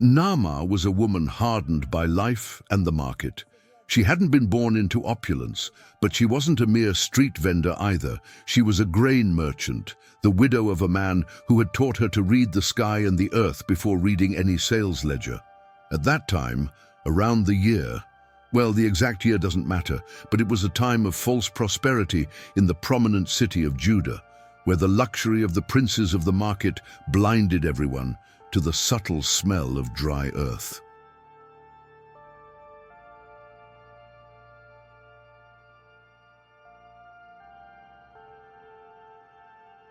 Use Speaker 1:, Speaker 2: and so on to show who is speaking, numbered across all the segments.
Speaker 1: Naamá was a woman hardened by life and the market. She hadn't been born into opulence, but she wasn't a mere street vendor either. She was a grain merchant, the widow of a man who had taught her to read the sky and the earth before reading any sales ledger. At that time, around the year, well, the exact year doesn't matter, but it was a time of false prosperity in the prominent city of Judah, where the luxury of the princes of the market blinded everyone to the subtle smell of dry earth.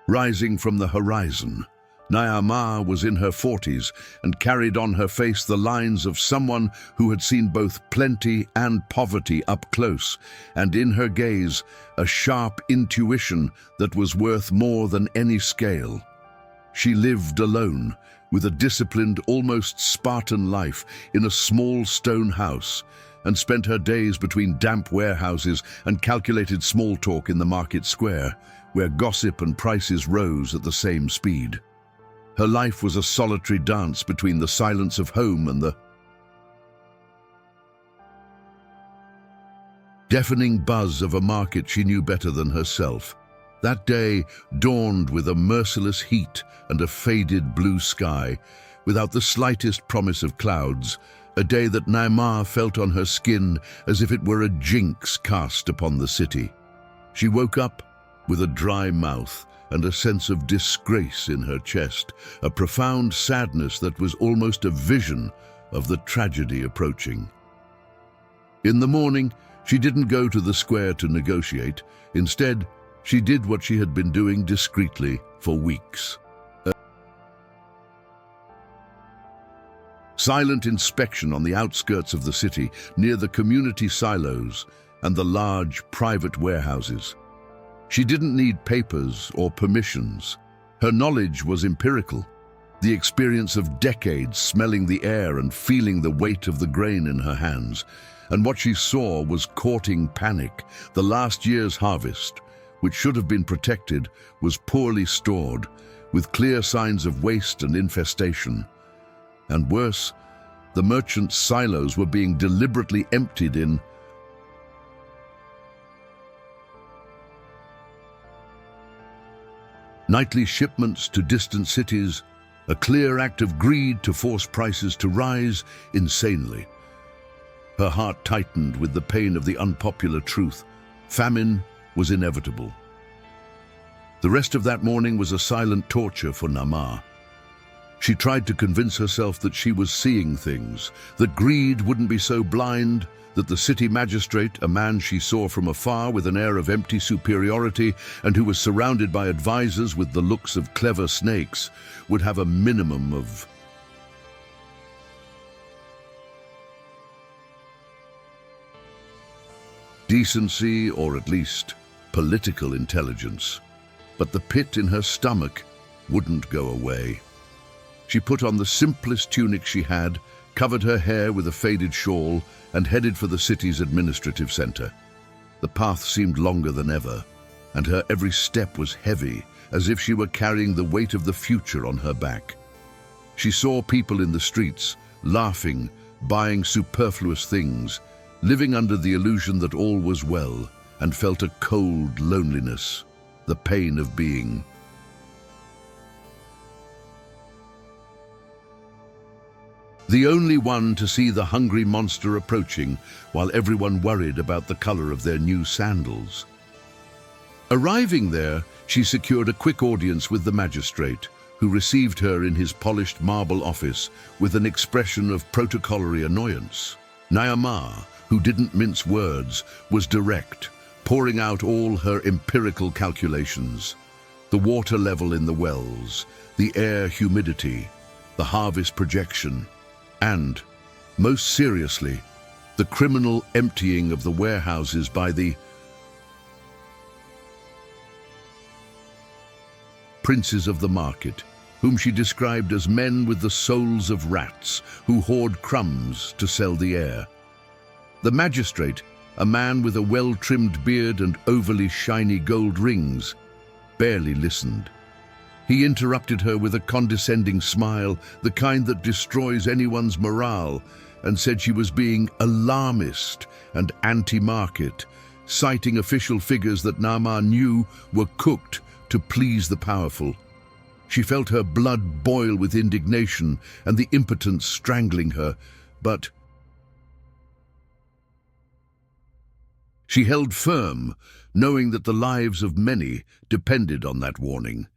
Speaker 1: Rising from the horizon, Naamá was in her 40s and carried on her face the lines of someone who had seen both plenty and poverty up close, and in her gaze a sharp intuition that was worth more than any scale. She lived alone, with a disciplined, almost Spartan life in a small stone house, and spent her days between damp warehouses and calculated small talk in the market square, where gossip and prices rose at the same speed. Her life was a solitary dance between the silence of home and the deafening buzz of a market she knew better than herself. That day dawned with a merciless heat and a faded blue sky, without the slightest promise of clouds, a day that Naamá felt on her skin as if it were a jinx cast upon the city. She woke up with a dry mouth and a sense of disgrace in her chest, a profound sadness that was almost a vision of the tragedy approaching. In the morning, she didn't go to the square to negotiate. Instead, she did what she had been doing discreetly for weeks. A silent inspection on the outskirts of the city, near the community silos and the large private warehouses. She didn't need papers or permissions. Her knowledge was empirical, the experience of decades smelling the air and feeling the weight of the grain in her hands. And what she saw was courting panic. The last year's harvest, which should have been protected, was poorly stored, with clear signs of waste and infestation. And worse, the merchants' silos were being deliberately emptied in nightly shipments to distant cities, a clear act of greed to force prices to rise insanely. Her heart tightened with the pain of the unpopular truth. Famine was inevitable. The rest of that morning was a silent torture for Naamá. She tried to convince herself that she was seeing things, that greed wouldn't be so blind, that the city magistrate, a man she saw from afar with an air of empty superiority and who was surrounded by advisors with the looks of clever snakes, would have a minimum of decency, or at least political intelligence. But the pit in her stomach wouldn't go away. She put on the simplest tunic she had, covered her hair with a faded shawl, and headed for the city's administrative center. The path seemed longer than ever, and her every step was heavy, as if she were carrying the weight of the future on her back. She saw people in the streets, laughing, buying superfluous things, living under the illusion that all was well, and felt a cold loneliness, the pain of being the only one to see the hungry monster approaching, while everyone worried about the color of their new sandals. Arriving there, she secured a quick audience with the magistrate, who received her in his polished marble office with an expression of protocolary annoyance. Naamá, who didn't mince words, was direct, pouring out all her empirical calculations. The water level in the wells, the air humidity, the harvest projection, and, most seriously, the criminal emptying of the warehouses by the princes of the market, whom she described as men with the souls of rats who hoard crumbs to sell the air. The magistrate, a man with a well-trimmed beard and overly shiny gold rings, barely listened. He interrupted her with a condescending smile, the kind that destroys anyone's morale, and said she was being alarmist and anti-market, citing official figures that Naamá knew were cooked to please the powerful. She felt her blood boil with indignation and the impotence strangling her, but she held firm, knowing that the lives of many depended on that warning.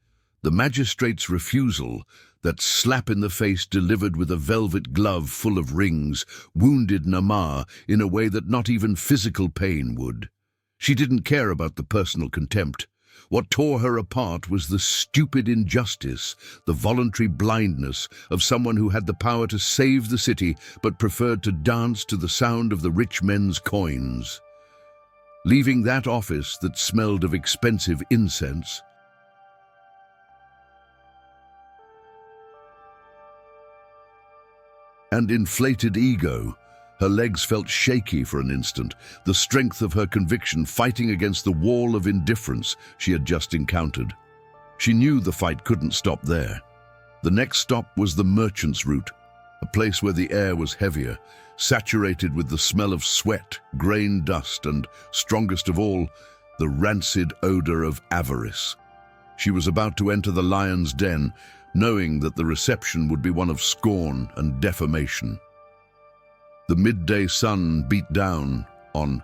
Speaker 1: The magistrate's refusal, that slap in the face delivered with a velvet glove full of rings, wounded Naamá in a way that not even physical pain would. She didn't care about the personal contempt. What tore her apart was the stupid injustice, the voluntary blindness of someone who had the power to save the city but preferred to dance to the sound of the rich men's coins. Leaving that office that smelled of expensive incense, and inflated ego, her legs felt shaky for an instant, the strength of her conviction fighting against the wall of indifference she had just encountered. She knew the fight couldn't stop there. The next stop was the merchant's route, a place where the air was heavier, saturated with the smell of sweat, grain dust, and, strongest of all, the rancid odor of avarice. She was about to enter the lion's den, knowing that the reception would be one of scorn and defamation. The midday sun beat down on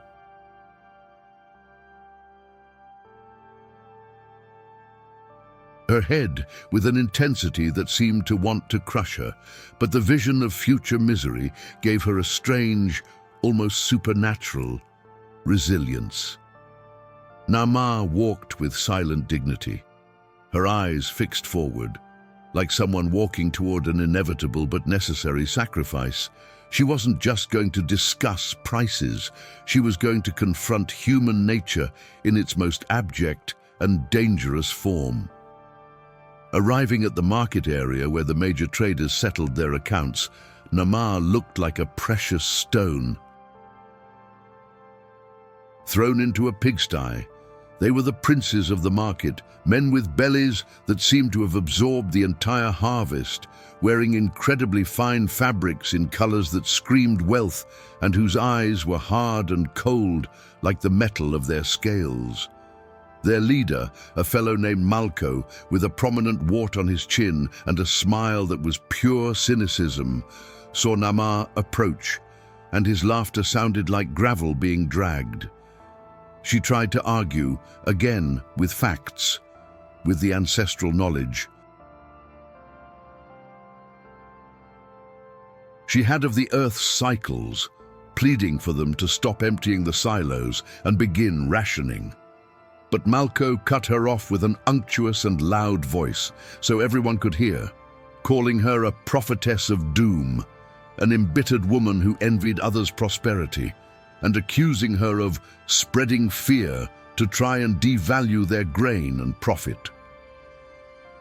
Speaker 1: her head with an intensity that seemed to want to crush her, but the vision of future misery gave her a strange, almost supernatural resilience. Naamá walked with silent dignity, her eyes fixed forward, like someone walking toward an inevitable but necessary sacrifice. She wasn't just going to discuss prices, she was going to confront human nature in its most abject and dangerous form. Arriving at the market area where the major traders settled their accounts, Naamá looked like a precious stone thrown into a pigsty. They were the princes of the market, men with bellies that seemed to have absorbed the entire harvest, wearing incredibly fine fabrics in colors that screamed wealth and whose eyes were hard and cold like the metal of their scales. Their leader, a fellow named Malco, with a prominent wart on his chin and a smile that was pure cynicism, saw Naamá approach, and his laughter sounded like gravel being dragged. She tried to argue, again with facts, with the ancestral knowledge she had of the earth's cycles, pleading for them to stop emptying the silos and begin rationing. But Malco cut her off with an unctuous and loud voice, so everyone could hear, calling her a prophetess of doom, an embittered woman who envied others' prosperity, and accusing her of spreading fear to try and devalue their grain and profit.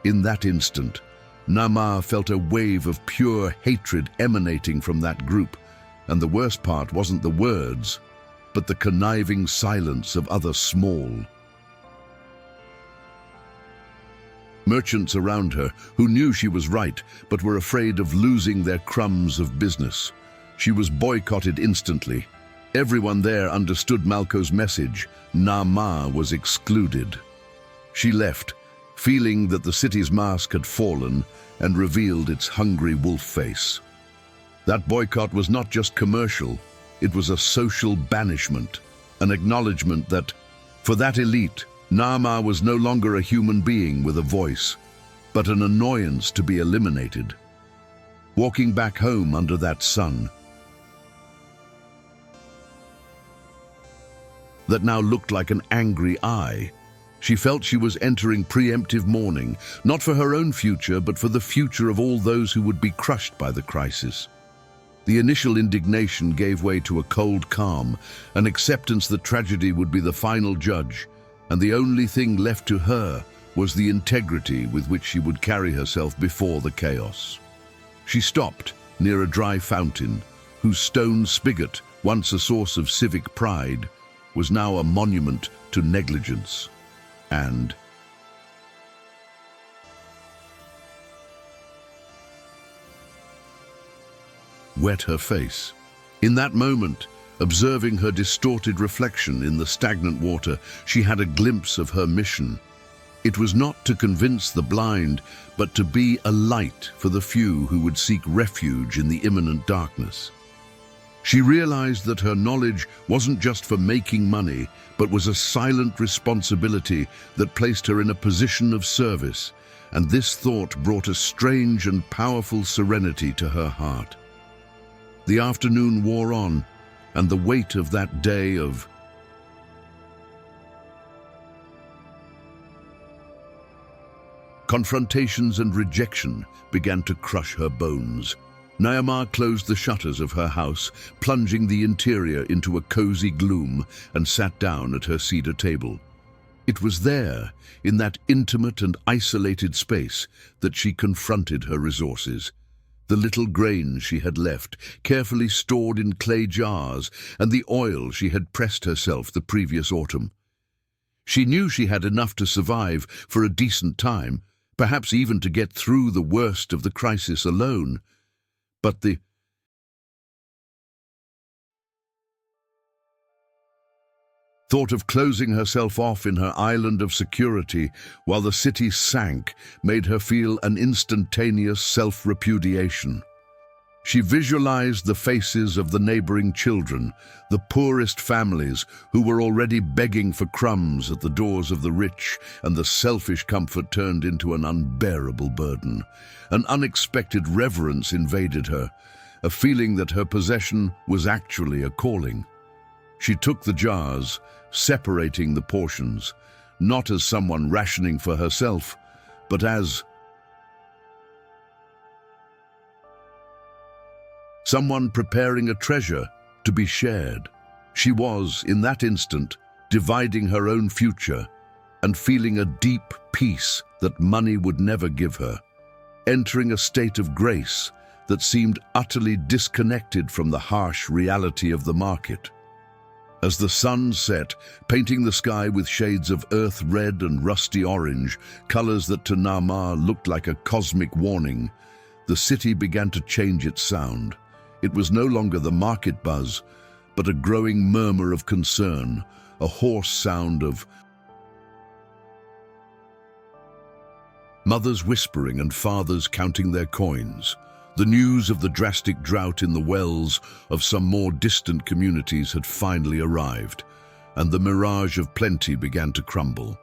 Speaker 1: In that instant, Naamá felt a wave of pure hatred emanating from that group, and the worst part wasn't the words, but the conniving silence of other small merchants around her who knew she was right but were afraid of losing their crumbs of business. She was boycotted instantly. Everyone there understood Malco's message. Naamá was excluded. She left, feeling that the city's mask had fallen and revealed its hungry wolf face. That boycott was not just commercial, it was a social banishment, an acknowledgement that, for that elite, Naamá was no longer a human being with a voice, but an annoyance to be eliminated. Walking back home under that sun, that now looked like an angry eye, she felt she was entering preemptive mourning, not for her own future, but for the future of all those who would be crushed by the crisis. The initial indignation gave way to a cold calm, an acceptance that tragedy would be the final judge, and the only thing left to her was the integrity with which she would carry herself before the chaos. She stopped near a dry fountain, whose stone spigot, once a source of civic pride, was now a monument to negligence. And wet her face. In that moment, observing her distorted reflection in the stagnant water, she had a glimpse of her mission. It was not to convince the blind, but to be a light for the few who would seek refuge in the imminent darkness. She realized that her knowledge wasn't just for making money, but was a silent responsibility that placed her in a position of service, and this thought brought a strange and powerful serenity to her heart. The afternoon wore on, and the weight of that day of confrontations and rejection began to crush her bones. Naamá closed the shutters of her house, plunging the interior into a cozy gloom, and sat down at her cedar table. It was there, in that intimate and isolated space, that she confronted her resources. The little grains she had left, carefully stored in clay jars, and the oil she had pressed herself the previous autumn. She knew she had enough to survive for a decent time, perhaps even to get through the worst of the crisis alone. But the thought of closing herself off in her island of security while the city sank made her feel an instantaneous self-repudiation. She visualized the faces of the neighboring children, the poorest families who were already begging for crumbs at the doors of the rich, and the selfish comfort turned into an unbearable burden. An unexpected reverence invaded her, a feeling that her possession was actually a calling. She took the jars, separating the portions, not as someone rationing for herself, but as someone preparing a treasure to be shared. She was, in that instant, dividing her own future and feeling a deep peace that money would never give her, entering a state of grace that seemed utterly disconnected from the harsh reality of the market. As the sun set, painting the sky with shades of earth red and rusty orange, colors that to Naamá looked like a cosmic warning, the city began to change its sound. It was no longer the market buzz, but a growing murmur of concern, a hoarse sound of mothers whispering and fathers counting their coins. The news of the drastic drought in the wells of some more distant communities had finally arrived, and the mirage of plenty began to crumble.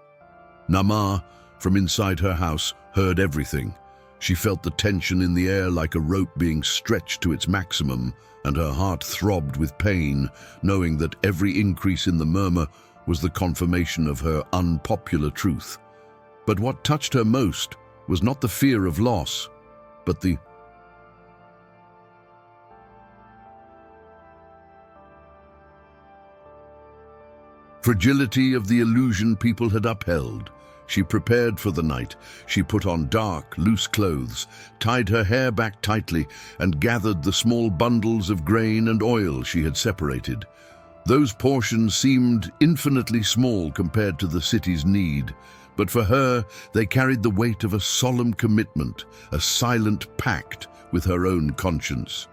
Speaker 1: Naamá, from inside her house, heard everything. She felt the tension in the air like a rope being stretched to its maximum, and her heart throbbed with pain, knowing that every increase in the murmur was the confirmation of her unpopular truth. But what touched her most was not the fear of loss, but the fragility of the illusion people had upheld. She prepared for the night. She put on dark, loose clothes, tied her hair back tightly, and gathered the small bundles of grain and oil she had separated. Those portions seemed infinitely small compared to the city's need, but for her they carried the weight of a solemn commitment, a silent pact with her own conscience.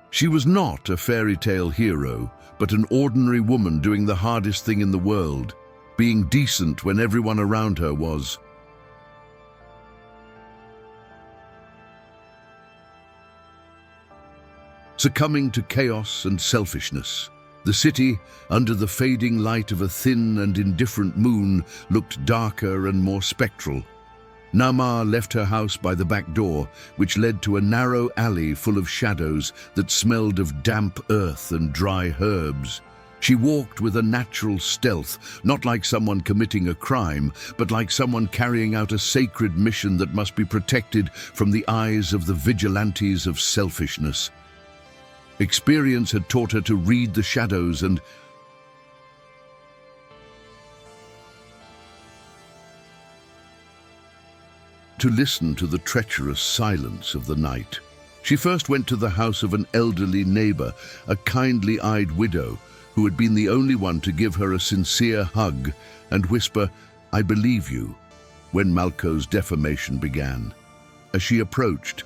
Speaker 1: She was not a fairy tale hero, but an ordinary woman doing the hardest thing in the world, being decent when everyone around her was. Succumbing to chaos and selfishness, the city, under the fading light of a thin and indifferent moon, looked darker and more spectral. Naamá left her house by the back door, which led to a narrow alley full of shadows that smelled of damp earth and dry herbs. She walked with a natural stealth, not like someone committing a crime, but like someone carrying out a sacred mission that must be protected from the eyes of the vigilantes of selfishness. Experience had taught her to read the shadows and to listen to the treacherous silence of the night. She first went to the house of an elderly neighbor, a kindly-eyed widow, who had been the only one to give her a sincere hug and whisper, "I believe you," when Malco's defamation began. As she approached,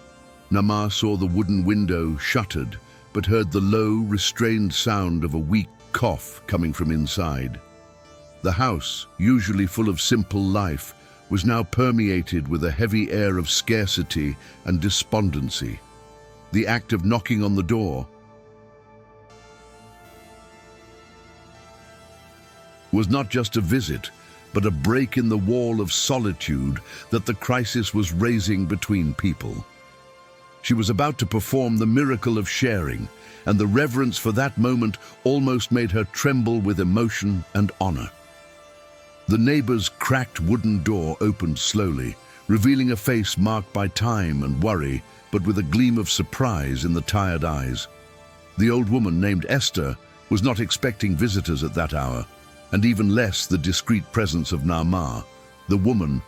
Speaker 1: Naamá saw the wooden window shuttered but heard the low, restrained sound of a weak cough coming from inside. The house, usually full of simple life, was now permeated with a heavy air of scarcity and despondency. The act of knocking on the door was not just a visit, but a break in the wall of solitude that the crisis was raising between people. She was about to perform the miracle of sharing, and the reverence for that moment almost made her tremble with emotion and honor. The neighbor's cracked wooden door opened slowly, revealing a face marked by time and worry, but with a gleam of surprise in the tired eyes. The old woman, named Esther, was not expecting visitors at that hour, and even less the discreet presence of Naamá, the woman.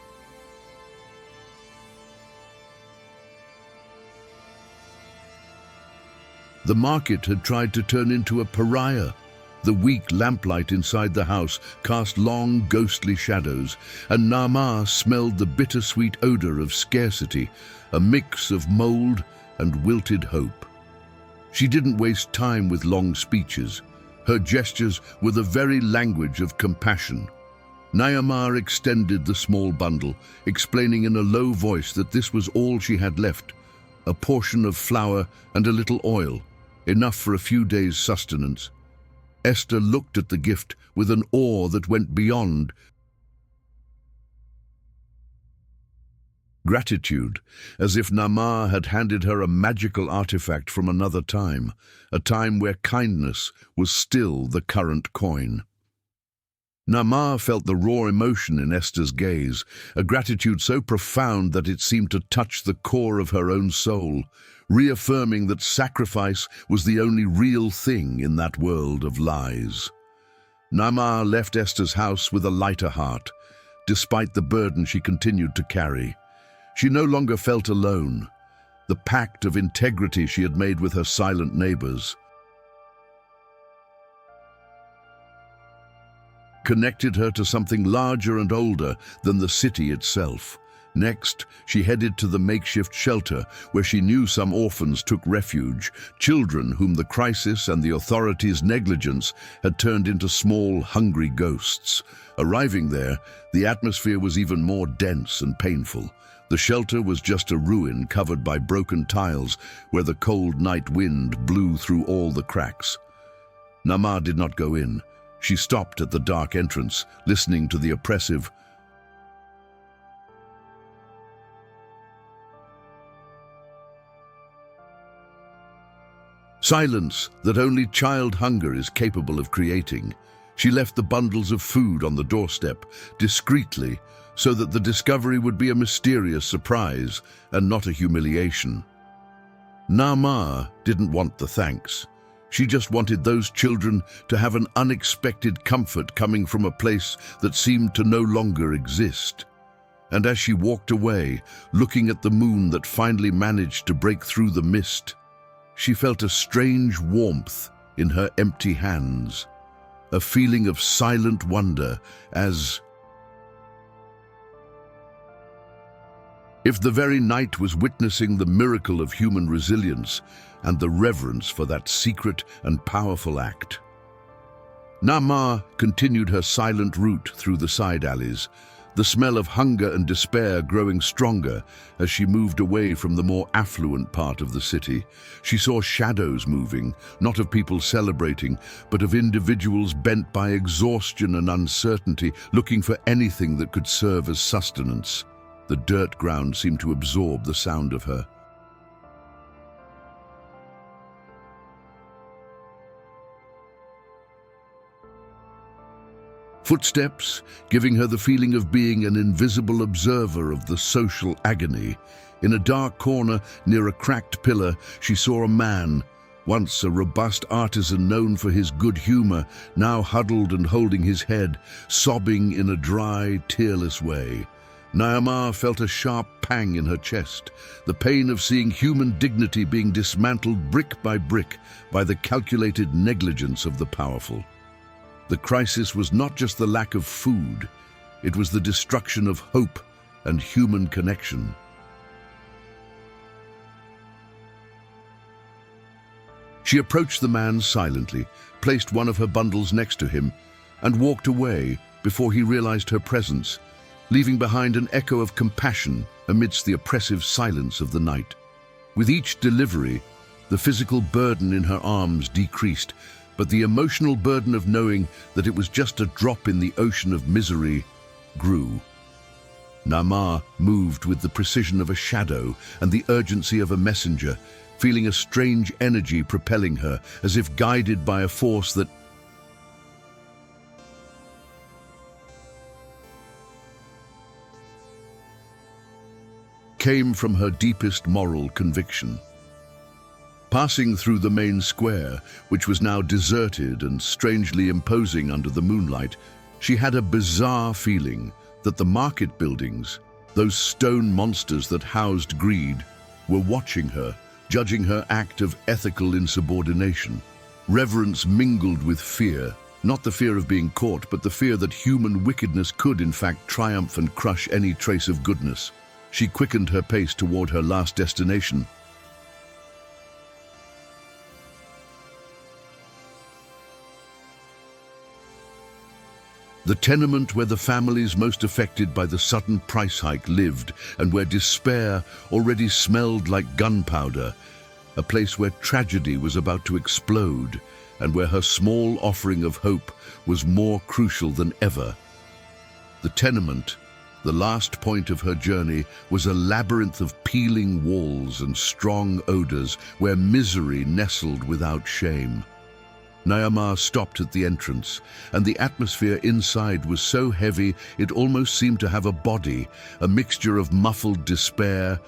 Speaker 1: The market had tried to turn into a pariah. The weak lamplight inside the house cast long, ghostly shadows, and Naamá smelled the bittersweet odor of scarcity, a mix of mold and wilted hope. She didn't waste time with long speeches. Her gestures were the very language of compassion. Naamá extended the small bundle, explaining in a low voice that this was all she had left, a portion of flour and a little oil, enough for a few days' sustenance. Esther looked at the gift with an awe that went beyond gratitude, as if Naamá had handed her a magical artifact from another time, a time where kindness was still the current coin. Naamá felt the raw emotion in Esther's gaze, a gratitude so profound that it seemed to touch the core of her own soul, reaffirming that sacrifice was the only real thing in that world of lies. Naamá left Esther's house with a lighter heart, despite the burden she continued to carry. She no longer felt alone. The pact of integrity she had made with her silent neighbors connected her to something larger and older than the city itself. Next, she headed to the makeshift shelter where she knew some orphans took refuge, children whom the crisis and the authorities' negligence had turned into small, hungry ghosts. Arriving there, the atmosphere was even more dense and painful. The shelter was just a ruin covered by broken tiles where the cold night wind blew through all the cracks. Naamá did not go in. She stopped at the dark entrance, listening to the oppressive silence that only child hunger is capable of creating. She left the bundles of food on the doorstep, discreetly, so that the discovery would be a mysterious surprise and not a humiliation. Naamá didn't want the thanks. She just wanted those children to have an unexpected comfort coming from a place that seemed to no longer exist. And as she walked away, looking at the moon that finally managed to break through the mist, she felt a strange warmth in her empty hands, a feeling of silent wonder, as if the very night was witnessing the miracle of human resilience and the reverence for that secret and powerful act. Naamá continued her silent route through the side alleys, the smell of hunger and despair growing stronger as she moved away from the more affluent part of the city. She saw shadows moving, not of people celebrating, but of individuals bent by exhaustion and uncertainty, looking for anything that could serve as sustenance. The dirt ground seemed to absorb the sound of her footsteps, giving her the feeling of being an invisible observer of the social agony. In a dark corner near a cracked pillar, she saw a man, once a robust artisan known for his good humor, now huddled and holding his head, sobbing in a dry, tearless way. Naamá felt a sharp pang in her chest, the pain of seeing human dignity being dismantled brick by the calculated negligence of the powerful. The crisis was not just the lack of food, it was the destruction of hope and human connection. She approached the man silently, placed one of her bundles next to him, and walked away before he realized her presence, leaving behind an echo of compassion amidst the oppressive silence of the night. With each delivery, the physical burden in her arms decreased, but the emotional burden of knowing that it was just a drop in the ocean of misery grew. Naamá moved with the precision of a shadow and the urgency of a messenger, feeling a strange energy propelling her, as if guided by a force that came from her deepest moral conviction. Passing through the main square, which was now deserted and strangely imposing under the moonlight, she had a bizarre feeling that the market buildings, those stone monsters that housed greed, were watching her, judging her act of ethical insubordination. Reverence mingled with fear, not the fear of being caught, but the fear that human wickedness could in fact triumph and crush any trace of goodness. She quickened her pace toward her last destination. The tenement where the families most affected by the sudden price hike lived, and where despair already smelled like gunpowder, a place where tragedy was about to explode, and where her small offering of hope was more crucial than ever. The tenement, the last point of her journey, was a labyrinth of peeling walls and strong odors where misery nestled without shame. Naamá stopped at the entrance, and the atmosphere inside was so heavy it almost seemed to have a body, a mixture of muffled despair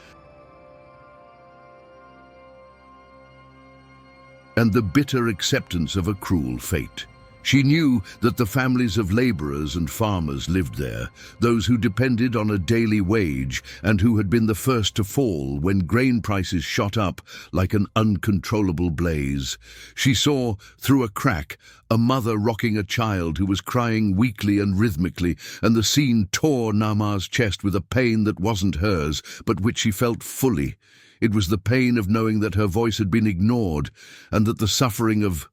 Speaker 1: and the bitter acceptance of a cruel fate. She knew that the families of laborers and farmers lived there, those who depended on a daily wage and who had been the first to fall when grain prices shot up like an uncontrollable blaze. She saw, through a crack, a mother rocking a child who was crying weakly and rhythmically, and the scene tore Naamá's chest with a pain that wasn't hers, but which she felt fully. It was the pain of knowing that her voice had been ignored, and that the suffering of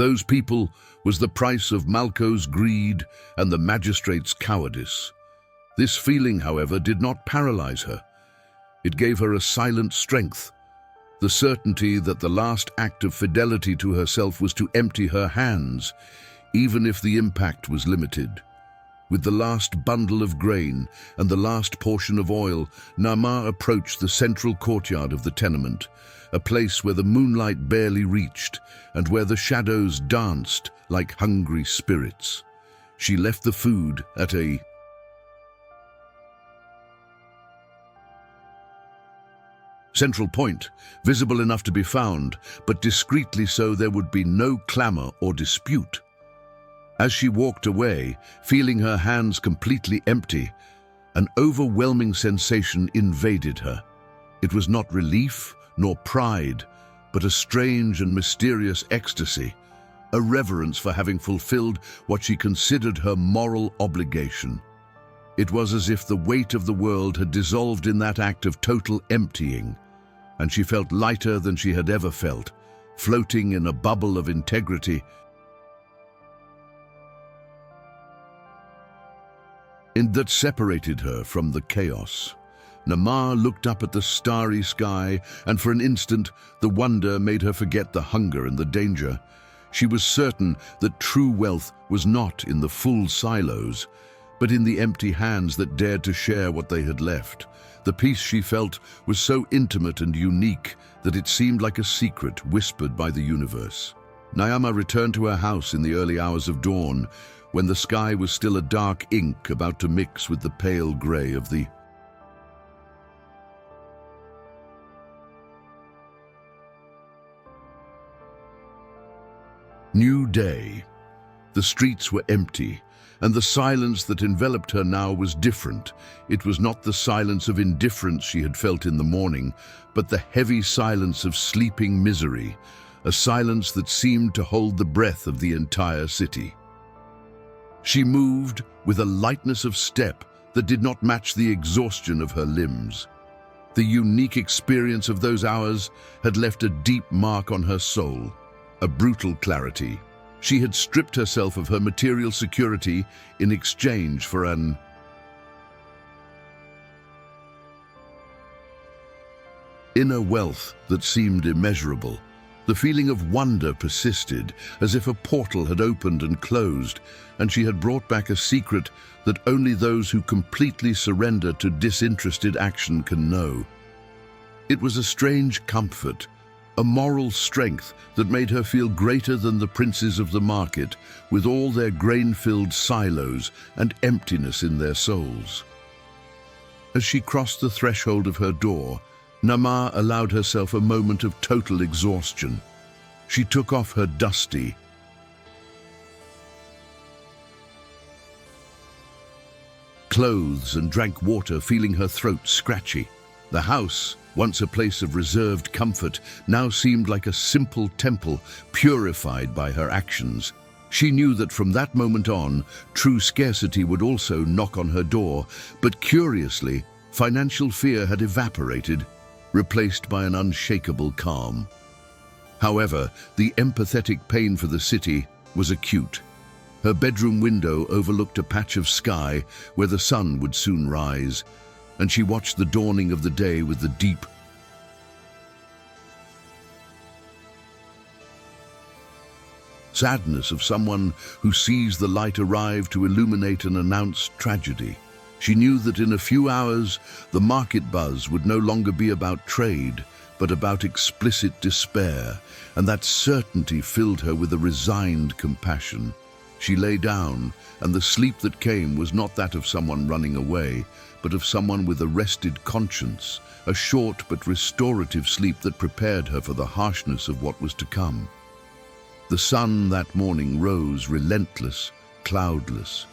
Speaker 1: those people was the price of Malco's greed and the magistrate's cowardice. This feeling, however, did not paralyze her. It gave her a silent strength, the certainty that the last act of fidelity to herself was to empty her hands, even if the impact was limited. With the last bundle of grain and the last portion of oil, Naamá approached the central courtyard of the tenement, a place where the moonlight barely reached and where the shadows danced like hungry spirits. She left the food at a central point, visible enough to be found, but discreetly so there would be no clamor or dispute. As she walked away, feeling her hands completely empty, an overwhelming sensation invaded her. It was not relief nor pride, but a strange and mysterious ecstasy, a reverence for having fulfilled what she considered her moral obligation. It was as if the weight of the world had dissolved in that act of total emptying, and she felt lighter than she had ever felt, floating in a bubble of integrity that separated her from the chaos. Naamá looked up at the starry sky, and for an instant the wonder made her forget the hunger and the danger. She was certain that true wealth was not in the full silos, but in the empty hands that dared to share what they had left. The peace she felt was so intimate and unique that it seemed like a secret whispered by the universe. Naamá returned to her house in the early hours of dawn, when the sky was still a dark ink about to mix with the pale grey of the new day. The streets were empty, and the silence that enveloped her now was different. It was not the silence of indifference she had felt in the morning, but the heavy silence of sleeping misery, a silence that seemed to hold the breath of the entire city. She moved with a lightness of step that did not match the exhaustion of her limbs. The unique experience of those hours had left a deep mark on her soul, a brutal clarity. She had stripped herself of her material security in exchange for an inner wealth that seemed immeasurable. The feeling of wonder persisted, as if a portal had opened and closed, and she had brought back a secret that only those who completely surrender to disinterested action can know. It was a strange comfort, a moral strength that made her feel greater than the princes of the market, with all their grain-filled silos and emptiness in their souls. As she crossed the threshold of her door, Naamá allowed herself a moment of total exhaustion. She took off her dusty, clothes and drank water, feeling her throat scratchy. The house, once a place of reserved comfort, now seemed like a simple temple purified by her actions. She knew that from that moment on, true scarcity would also knock on her door, but curiously, financial fear had evaporated, replaced by an unshakable calm. However, the empathetic pain for the city was acute. Her bedroom window overlooked a patch of sky where the sun would soon rise, and she watched the dawning of the day with the deep, sadness of someone who sees the light arrive to illuminate and announce tragedy. She knew that in a few hours, the market buzz would no longer be about trade, but about explicit despair, and that certainty filled her with a resigned compassion. She lay down, and the sleep that came was not that of someone running away, but of someone with a rested conscience, a short but restorative sleep that prepared her for the harshness of what was to come. The sun that morning rose relentless, cloudless.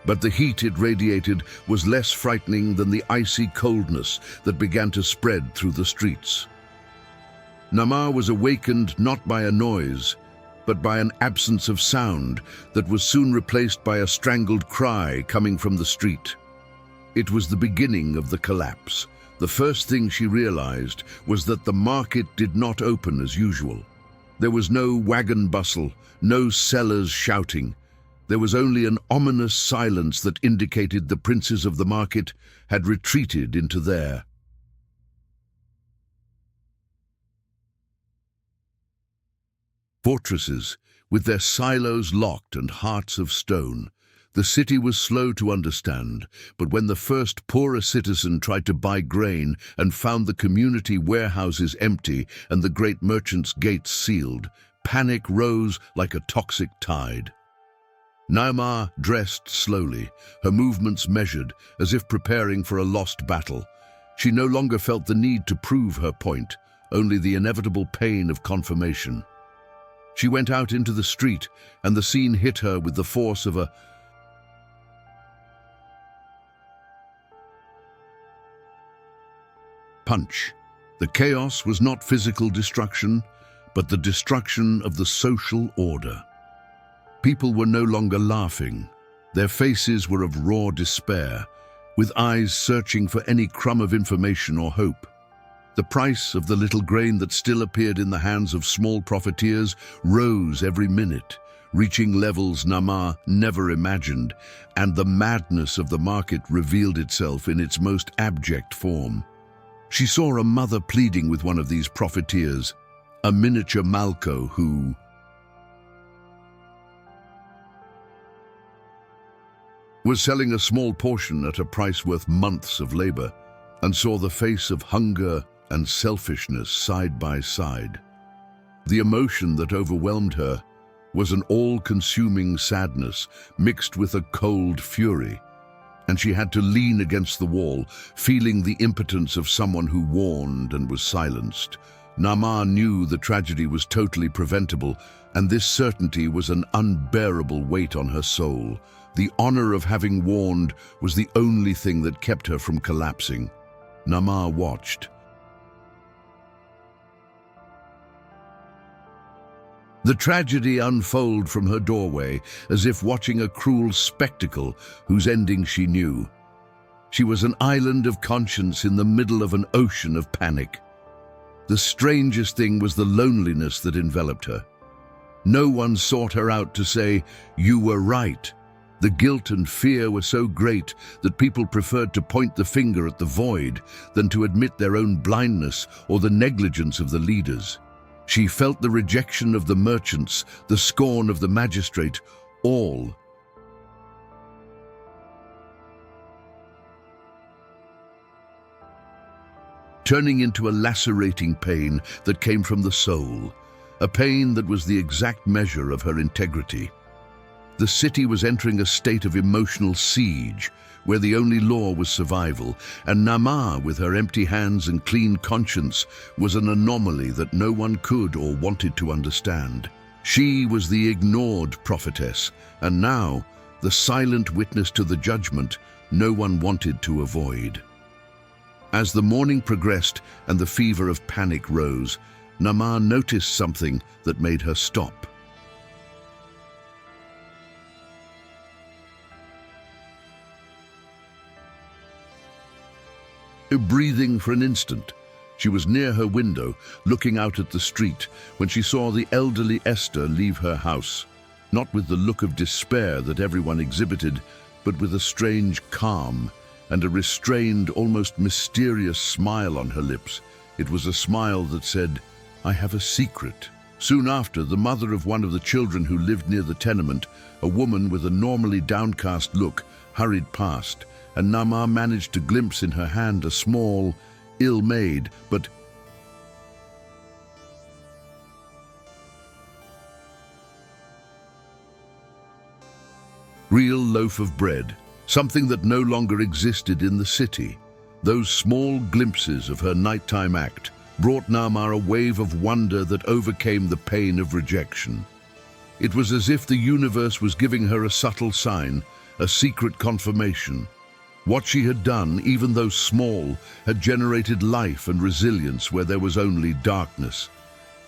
Speaker 1: But the heat it radiated was less frightening than the icy coldness that began to spread through the streets. Naamá was awakened not by a noise, but by an absence of sound that was soon replaced by a strangled cry coming from the street. It was the beginning of the collapse. The first thing she realized was that the market did not open as usual. There was no wagon bustle, no sellers shouting. There was only an ominous silence that indicated the princes of the market had retreated into their fortresses, with their silos locked and hearts of stone. The city was slow to understand, but when the first poorer citizen tried to buy grain and found the community warehouses empty and the great merchants' gates sealed, panic rose like a toxic tide. Naamá dressed slowly, her movements measured, as if preparing for a lost battle. She no longer felt the need to prove her point, only the inevitable pain of confirmation. She went out into the street, and the scene hit her with the force of a punch. The chaos was not physical destruction, but the destruction of the social order. People were no longer laughing. Their faces were of raw despair, with eyes searching for any crumb of information or hope. The price of the little grain that still appeared in the hands of small profiteers rose every minute, reaching levels Naamá never imagined, and the madness of the market revealed itself in its most abject form. She saw a mother pleading with one of these profiteers, a miniature Malco who was selling a small portion at a price worth months of labor, and saw the face of hunger and selfishness side by side. The emotion that overwhelmed her was an all-consuming sadness mixed with a cold fury, and she had to lean against the wall, feeling the impotence of someone who warned and was silenced. Naamá knew the tragedy was totally preventable, and this certainty was an unbearable weight on her soul. The honor of having warned was the only thing that kept her from collapsing. Naamá watched, The tragedy unfolded from her doorway, as if watching a cruel spectacle whose ending she knew. She was an island of conscience in the middle of an ocean of panic. The strangest thing was the loneliness that enveloped her. No one sought her out to say, "You were right." The guilt and fear were so great that people preferred to point the finger at the void than to admit their own blindness or the negligence of the leaders. She felt the rejection of the merchants, the scorn of the magistrate, all. Turning into a lacerating pain that came from the soul, a pain that was the exact measure of her integrity. The city was entering a state of emotional siege, where the only law was survival, and Naamá, with her empty hands and clean conscience, was an anomaly that no one could or wanted to understand. She was the ignored prophetess, and now, the silent witness to the judgment no one wanted to avoid. As the morning progressed and the fever of panic rose, Naamá noticed something that made her stop. Breathing for an instant, she was near her window, looking out at the street, when she saw the elderly Esther leave her house, not with the look of despair that everyone exhibited, but with a strange calm and a restrained, almost mysterious smile on her lips. It was a smile that said, "I have a secret." Soon after, the mother of one of the children who lived near the tenement, a woman with a normally downcast look, hurried past, and Naamá managed to glimpse in her hand a small, ill-made, but real loaf of bread, something that no longer existed in the city. Those small glimpses of her nighttime act brought Naamá a wave of wonder that overcame the pain of rejection. It was as if the universe was giving her a subtle sign, a secret confirmation. What she had done, even though small, had generated life and resilience where there was only darkness.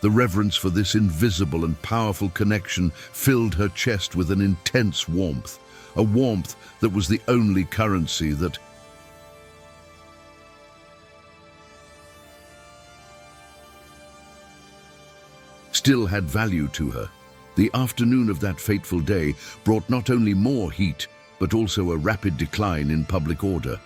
Speaker 1: The reverence for this invisible and powerful connection filled her chest with an intense warmth, a warmth that was the only currency that still had value to her. The afternoon of that fateful day brought not only more heat, but also a rapid decline in public order.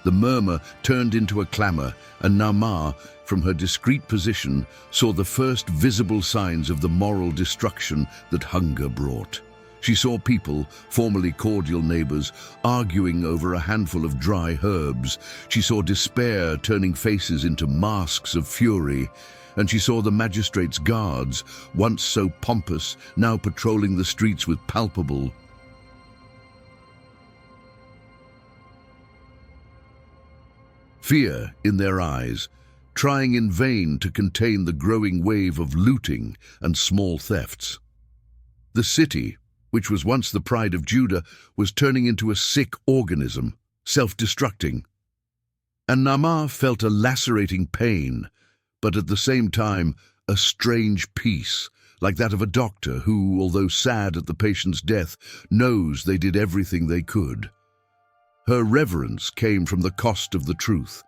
Speaker 1: The murmur turned into a clamor, and Naamá, from her discreet position, saw the first visible signs of the moral destruction that hunger brought. She saw people, formerly cordial neighbors, arguing over a handful of dry herbs. She saw despair turning faces into masks of fury, and she saw the magistrate's guards, once so pompous, now patrolling the streets with palpable fear in their eyes, trying in vain to contain the growing wave of looting and small thefts. The city, which was once the pride of Judah, was turning into a sick organism, self-destructing. And Naamá felt a lacerating pain, but at the same time a strange peace, like that of a doctor who, although sad at the patient's death, knows they did everything they could. Her reverence came from the cost of the truth.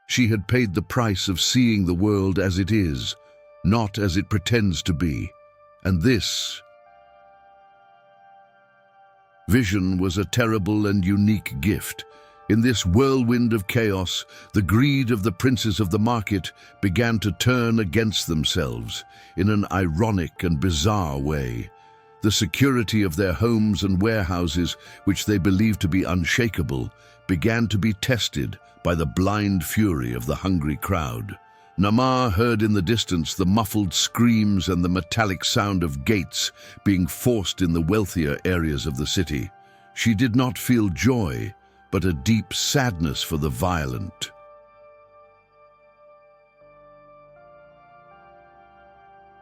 Speaker 1: She had paid the price of seeing the world as it is, not as it pretends to be. And this vision was a terrible and unique gift. In this whirlwind of chaos, the greed of the princes of the market began to turn against themselves in an ironic and bizarre way. The security of their homes and warehouses, which they believed to be unshakable, began to be tested by the blind fury of the hungry crowd. Naamá heard in the distance the muffled screams and the metallic sound of gates being forced in the wealthier areas of the city. She did not feel joy, but a deep sadness for the violent.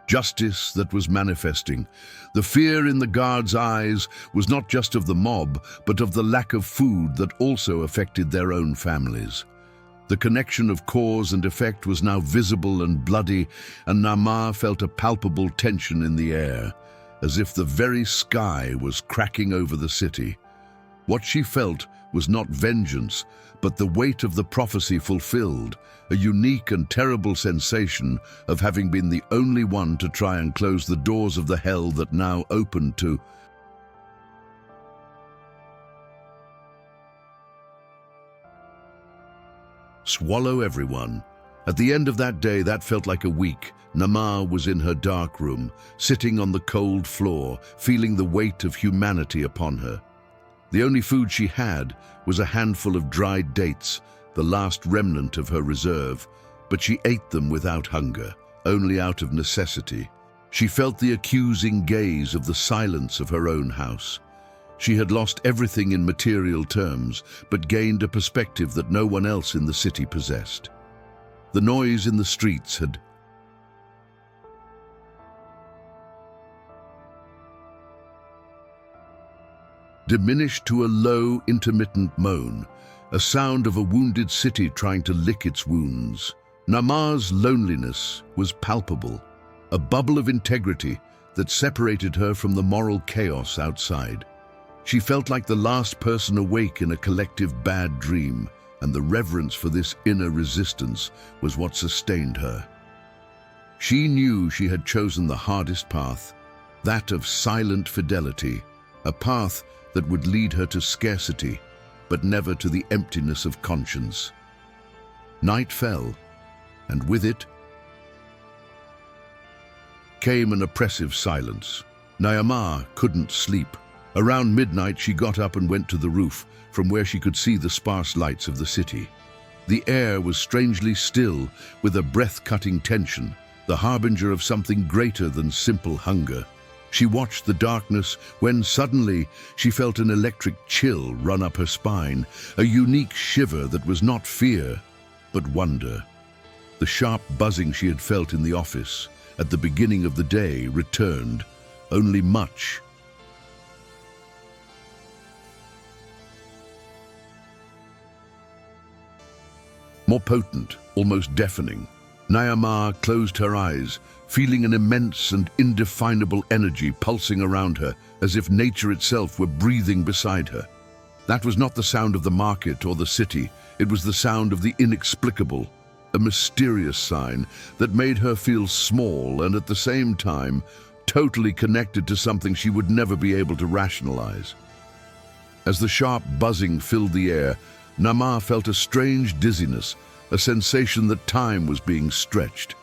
Speaker 1: Justice that was manifesting. The fear in the guards' eyes was not just of the mob, but of the lack of food that also affected their own families. The connection of cause and effect was now visible and bloody, and Naamá felt a palpable tension in the air, as if the very sky was cracking over the city. What she felt was not vengeance, but the weight of the prophecy fulfilled, a unique and terrible sensation of having been the only one to try and close the doors of the hell that now opened to swallow everyone. At the end of that day, that felt like a week, Naamá was in her dark room, sitting on the cold floor, feeling the weight of humanity upon her. The only food she had was a handful of dried dates, the last remnant of her reserve, but she ate them without hunger, only out of necessity. She felt the accusing gaze of the silence of her own house. She had lost everything in material terms, but gained a perspective that no one else in the city possessed. The noise in the streets had diminished to a low, intermittent moan, a sound of a wounded city trying to lick its wounds. Naamá's loneliness was palpable, a bubble of integrity that separated her from the moral chaos outside. She felt like the last person awake in a collective bad dream, and the reverence for this inner resistance was what sustained her. She knew she had chosen the hardest path, that of silent fidelity, a path that would lead her to scarcity, but never to the emptiness of conscience. Night fell, and with it came an oppressive silence. Naamá couldn't sleep. Around midnight, she got up and went to the roof, from where she could see the sparse lights of the city. The air was strangely still, with a breath-cutting tension, the harbinger of something greater than simple hunger. She watched the darkness when suddenly she felt an electric chill run up her spine, a unique shiver that was not fear, but wonder. The sharp buzzing she had felt in the office at the beginning of the day returned, only much more potent, almost deafening. Naamá closed her eyes, feeling an immense and indefinable energy pulsing around her, as if nature itself were breathing beside her. That was not the sound of the market or the city, it was the sound of the inexplicable, a mysterious sign that made her feel small and at the same time totally connected to something she would never be able to rationalize. As the sharp buzzing filled the air, Naamá felt a strange dizziness, a sensation that time was being stretched.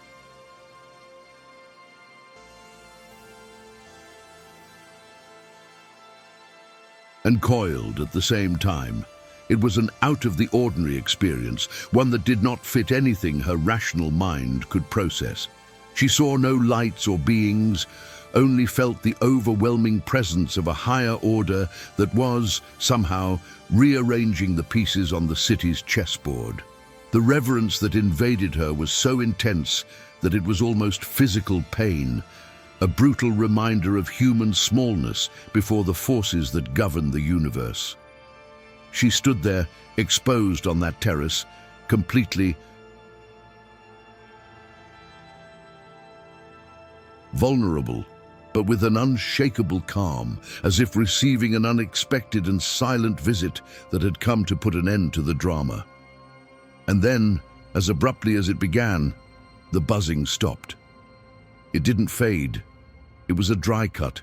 Speaker 1: And coiled at the same time. It was an out-of-the-ordinary experience, one that did not fit anything her rational mind could process. She saw no lights or beings, only felt the overwhelming presence of a higher order that was, somehow, rearranging the pieces on the city's chessboard. The reverence that invaded her was so intense that it was almost physical pain, a brutal reminder of human smallness before the forces that govern the universe. She stood there, exposed on that terrace, completely vulnerable, but with an unshakable calm, as if receiving an unexpected and silent visit that had come to put an end to the drama. And then, as abruptly as it began, the buzzing stopped. It didn't fade. It was a dry cut,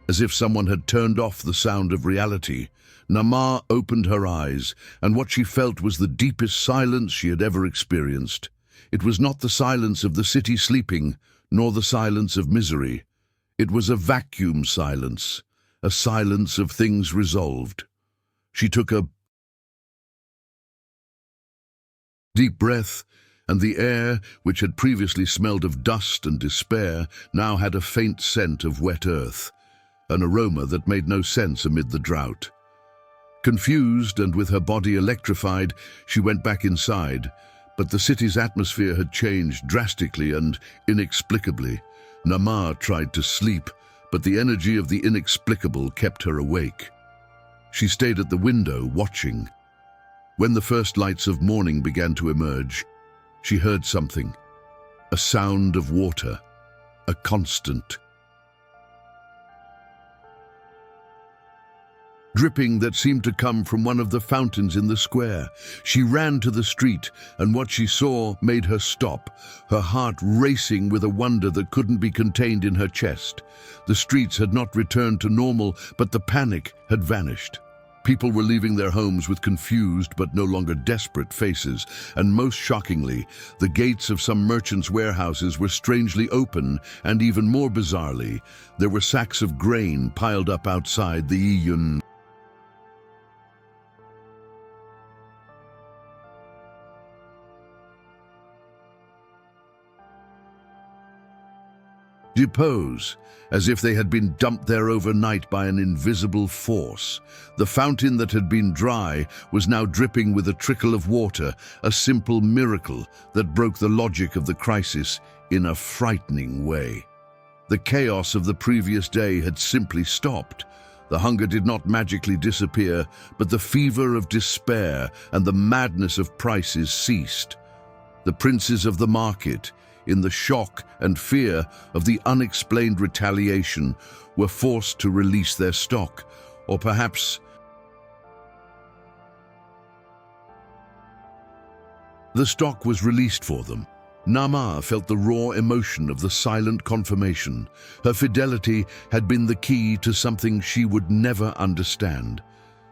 Speaker 1: as if someone had turned off the sound of reality. Naamá opened her eyes, and what she felt was the deepest silence she had ever experienced. It was not the silence of the city sleeping, nor the silence of misery. It was a vacuum silence, a silence of things resolved. She took a deep breath, and the air, which had previously smelled of dust and despair, now had a faint scent of wet earth, an aroma that made no sense amid the drought. Confused and with her body electrified, she went back inside, but the city's atmosphere had changed drastically and inexplicably. Naamá tried to sleep, but the energy of the inexplicable kept her awake. She stayed at the window, watching. When the first lights of morning began to emerge, she heard something, a sound of water, a constant dripping that seemed to come from one of the fountains in the square. She ran to the street, and what she saw made her stop, her heart racing with a wonder that couldn't be contained in her chest. The streets had not returned to normal, but the panic had vanished. People were leaving their homes with confused but no longer desperate faces, and most shockingly, the gates of some merchants' warehouses were strangely open, and even more bizarrely, there were sacks of grain piled up outside the iyun. Depose, as if they had been dumped there overnight by an invisible force. The fountain that had been dry was now dripping with a trickle of water, a simple miracle that broke the logic of the crisis in a frightening way. The chaos of the previous day had simply stopped. The hunger did not magically disappear, but the fever of despair and the madness of prices ceased. The princes of the market, in the shock and fear of the unexplained retaliation, were forced to release their stock, or perhaps the stock was released for them. Naamá felt the raw emotion of the silent confirmation. Her fidelity had been the key to something she would never understand.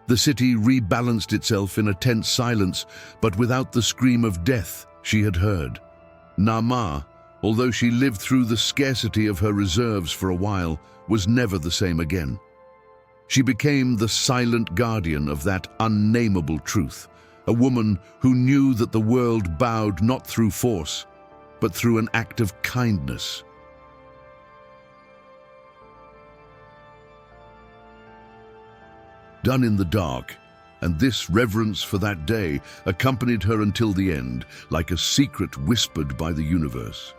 Speaker 1: The city rebalanced itself in a tense silence, but without the scream of death she had heard. Naamá, although she lived through the scarcity of her reserves for a while, was never the same again. She became the silent guardian of that unnameable truth, a woman who knew that the world bowed not through force, but through an act of kindness. Done in the dark, and this reverence for that day accompanied her until the end, like a secret whispered by the universe.